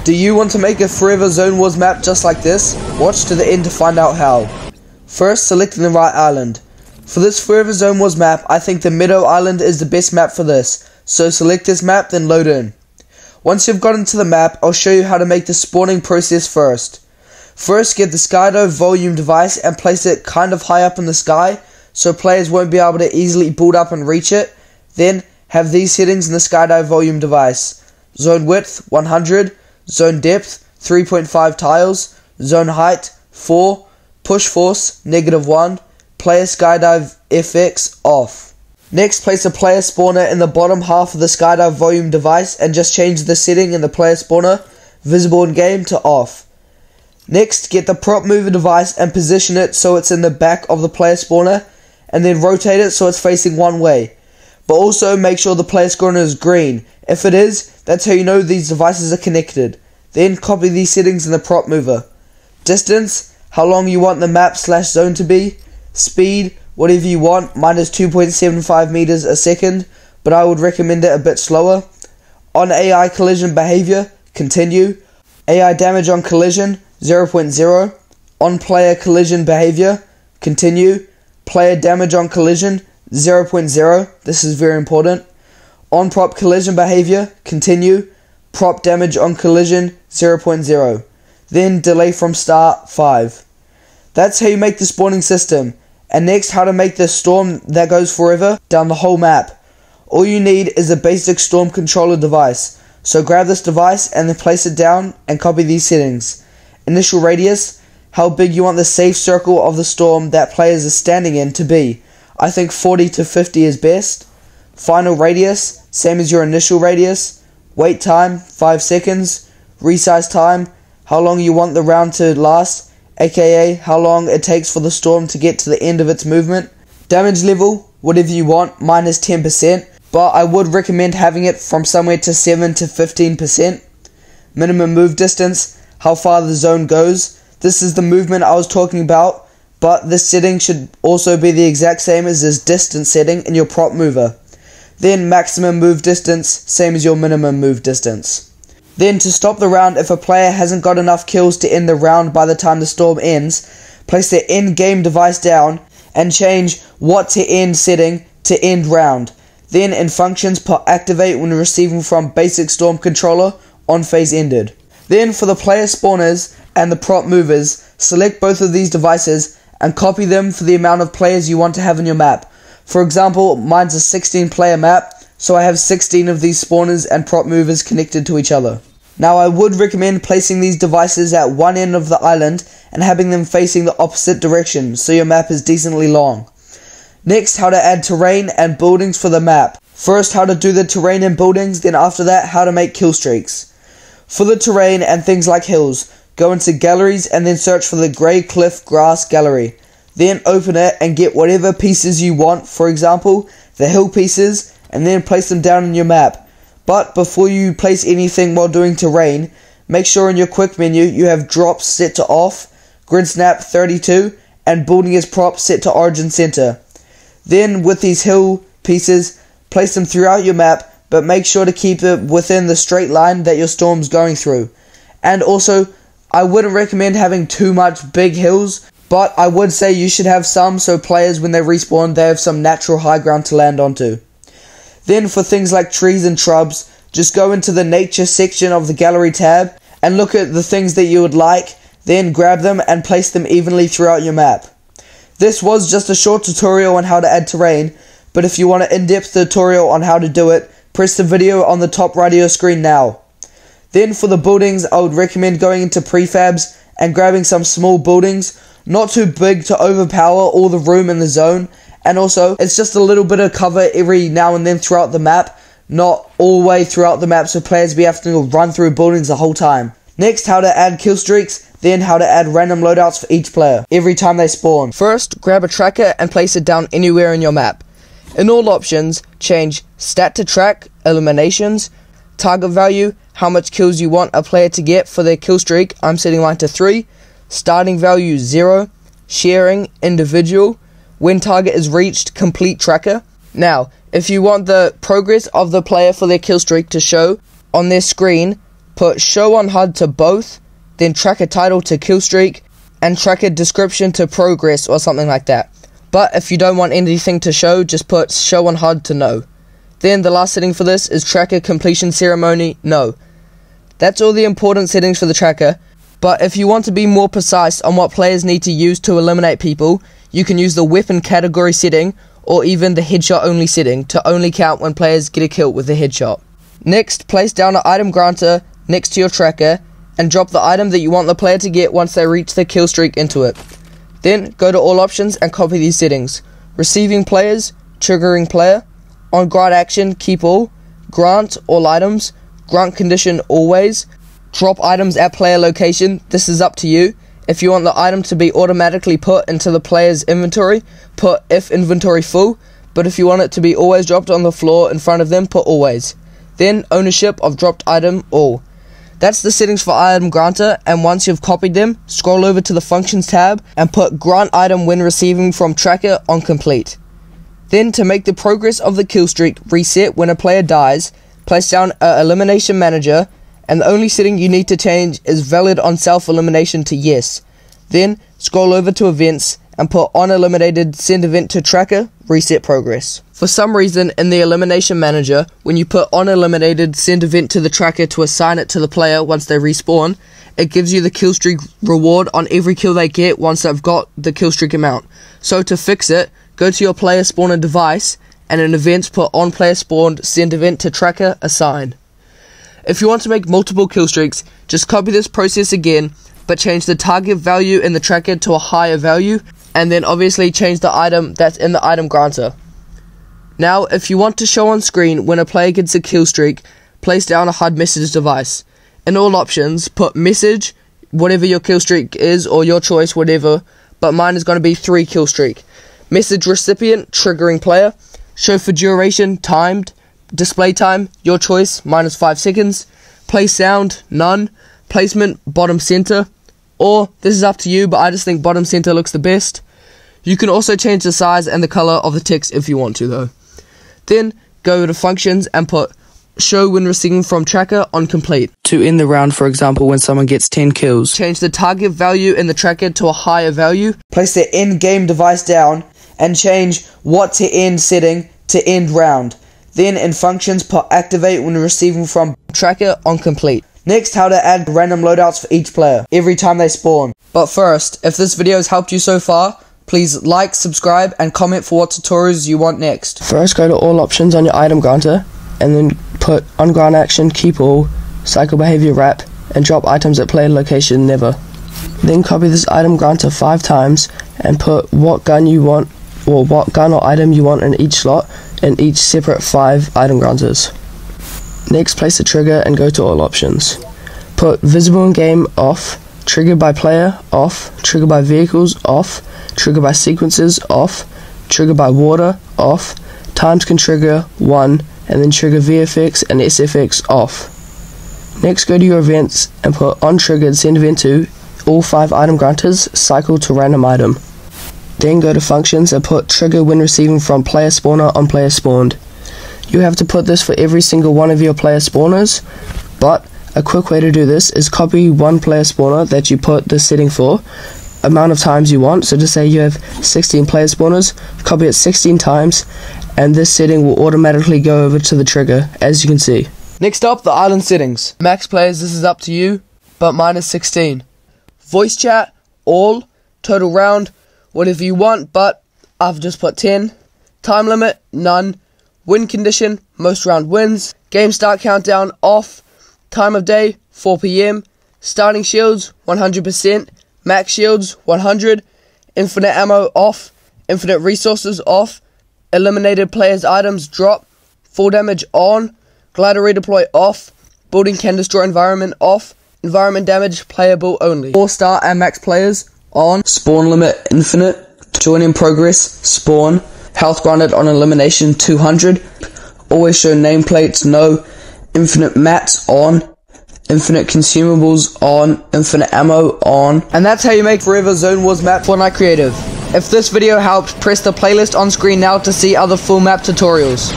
Do you want to make a forever Zone Wars map just like this? Watch to the end to find out how. First, selecting the right island. For this forever Zone Wars map, I think the Meadow Island is the best map for this, so select this map, then load in. Once you've gotten to the map, I'll show you how to make the spawning process first. First, get the Skydive volume device and place it kind of high up in the sky, so players won't be able to easily build up and reach it. Then, have these settings in the Skydive volume device. Zone width, 100. Zone depth, 3.5 tiles. Zone height, 4. Push force, -1. Player Skydive FX, off. Next, place a player spawner in the bottom half of the Skydive volume device and just change the setting in the player spawner, visible in game, to off. Next, get the prop mover device and position it so it's in the back of the player spawner, and then rotate it so it's facing one way. But also make sure the player spawner is green. If it is, that's how you know these devices are connected. Then copy these settings in the prop mover. Distance, how long you want the map/zone to be. Speed, whatever you want, mine is 2.75 meters a second, but I would recommend it a bit slower. On AI collision behavior, continue. AI damage on collision, 0.0. On player collision behavior, continue. Player damage on collision, 0.0. This is very important. On prop collision behavior, continue. Prop damage on collision, 0.0. Then delay from start, 5. That's how you make the spawning system. And next, how to make the storm that goes forever down the whole map. All you need is a basic storm controller device. So grab this device and then place it down and copy these settings. Initial radius, how big you want the safe circle of the storm that players are standing in to be. I think 40 to 50 is best. Final radius, same as your initial radius. Wait time, 5 seconds. Resize time, how long you want the round to last, aka how long it takes for the storm to get to the end of its movement. Damage level, whatever you want, mine is 10%, but I would recommend having it from somewhere to 7 to 15%. Minimum move distance, how far the zone goes. This is the movement I was talking about, but this setting should also be the exact same as this distance setting in your prop mover. Then maximum move distance, same as your minimum move distance. Then to stop the round, if a player hasn't got enough kills to end the round by the time the storm ends, place the end game device down and change what to end setting to end round. Then in functions, put activate when receiving from basic storm controller on phase ended. Then for the player spawners and the prop movers, select both of these devices and copy them for the amount of players you want to have in your map. For example, mine's a 16 player map, so I have 16 of these spawners and prop movers connected to each other. Now I would recommend placing these devices at one end of the island and having them facing the opposite direction so your map is decently long. Next, how to add terrain and buildings for the map. First, how to do the terrain and buildings, then after that, how to make killstreaks. For the terrain and things like hills, go into galleries and then search for the grey cliff grass gallery. Then open it and get whatever pieces you want, for example, the hill pieces, and then place them down in your map. But before you place anything while doing terrain, make sure in your quick menu you have drops set to off, grid snap 32, and building as prop set to origin center. Then with these hill pieces, place them throughout your map, but make sure to keep it within the straight line that your storm's going through. And also, I wouldn't recommend having too much big hills, but I would say you should have some so players when they respawn they have some natural high ground to land onto. Then for things like trees and shrubs, just go into the nature section of the gallery tab and look at the things that you would like, then grab them and place them evenly throughout your map. This was just a short tutorial on how to add terrain, but if you want an in-depth tutorial on how to do it, press the video on the top right of your screen now. Then for the buildings, I would recommend going into prefabs and grabbing some small buildings, not too big to overpower all the room in the zone, and also it's just a little bit of cover every now and then throughout the map, not all the way throughout the map so players be having to run through buildings the whole time. Next, how to add killstreaks, then how to add random loadouts for each player every time they spawn. First, grab a tracker and place it down anywhere in your map. In all options, change stat to track, eliminations, target value, how much kills you want a player to get for their killstreak, I'm setting mine to 3, starting value 0, sharing, individual, when target is reached, complete tracker. Now, if you want the progress of the player for their killstreak to show on their screen, put show on HUD to both, then tracker title to Killstreak, and tracker description to progress or something like that. But if you don't want anything to show, just put show on HUD to no. Then the last setting for this is tracker completion ceremony no. That's all the important settings for the tracker, but if you want to be more precise on what players need to use to eliminate people, you can use the weapon category setting or even the headshot only setting to only count when players get a kill with a headshot. Next, place down an item granter next to your tracker and drop the item that you want the player to get once they reach the kill streak into it. Then go to all options and copy these settings. Receiving players, triggering player, on grant action keep all, grant all items, grant condition always, drop items at player location. This is up to you. If you want the item to be automatically put into the player's inventory, put if inventory full, but if you want it to be always dropped on the floor in front of them, put always. Then ownership of dropped item all. That's the settings for item granter, and once you've copied them, scroll over to the functions tab and put grant item when receiving from tracker on complete. Then to make the progress of the kill streak reset when a player dies, place down a elimination manager, and the only setting you need to change is valid on self-elimination to yes. Then scroll over to events and put on eliminated send event to tracker, reset progress. For some reason in the elimination manager, when you put on eliminated send event to the tracker to assign it to the player once they respawn, it gives you the kill streak reward on every kill they get once they've got the kill streak amount. So to fix it, go to your player spawner device and in events put on player spawned send event to tracker assign. If you want to make multiple kill streaks, just copy this process again, but change the target value in the tracker to a higher value, and then obviously change the item that's in the item granter. Now, if you want to show on screen when a player gets a kill streak, place down a HUD message device. In all options, put message, whatever your kill streak is, or your choice, whatever, but mine is going to be 3 kill streak. Message recipient, triggering player, show for duration, timed, display time, your choice, -5 seconds, play sound, none, placement, bottom center, or this is up to you, but I just think bottom center looks the best. You can also change the size and the color of the text if you want to though. Then go to functions and put show when receiving from tracker on complete. To end the round, for example, when someone gets 10 kills. Change the target value in the tracker to a higher value. Place the end game device down and change what to end setting to end round. Then in functions put activate when receiving from tracker on complete. Next, how to add random loadouts for each player every time they spawn. But first, if this video has helped you so far, please like, subscribe, and comment for what tutorials you want next. First, go to all options on your item granter, and then put on grant action, keep all, cycle behavior wrap, and drop items at player location never. Then copy this item granter 5 times, and put what gun you want, or what gun or item you want in each slot, in each separate 5 item granters. Next, place a trigger and go to all options. Put visible in game off, trigger by player off, trigger by vehicles off, trigger by sequences off, trigger by water off, times can trigger 1, and then trigger VFX and SFX off. Next, go to your events and put on triggered send event to all 5 item granters, cycle to random item. Then go to functions and put trigger when receiving from player spawner on player spawned. You have to put this for every single one of your player spawners, but a quick way to do this is copy one player spawner that you put this setting for, amount of times you want. So just say you have 16 player spawners, copy it 16 times, and this setting will automatically go over to the trigger, as you can see. Next up, the island settings. Max players, this is up to you, but mine is 16. Voice chat, all, total round, whatever you want, but I've just put 10. Time limit, none. Win condition, most round wins. Game start countdown, off. Time of day, 4 PM. Starting shields, 100%. Max shields, 100. Infinite ammo, off. Infinite resources, off. Eliminated players' items, drop. Full damage, on. Glider redeploy, off. Building can destroy environment, off. Environment damage, playable only. 4-star and max players, on. Spawn limit, infinite. Join in progress, spawn. Health granted on elimination, 200. Always show nameplates, no. Infinite mats, on. Infinite consumables, on. Infinite ammo, on. And that's how you make Forever Zone Wars map Fortnite Creative. If this video helped, press the playlist on screen now to see other full map tutorials.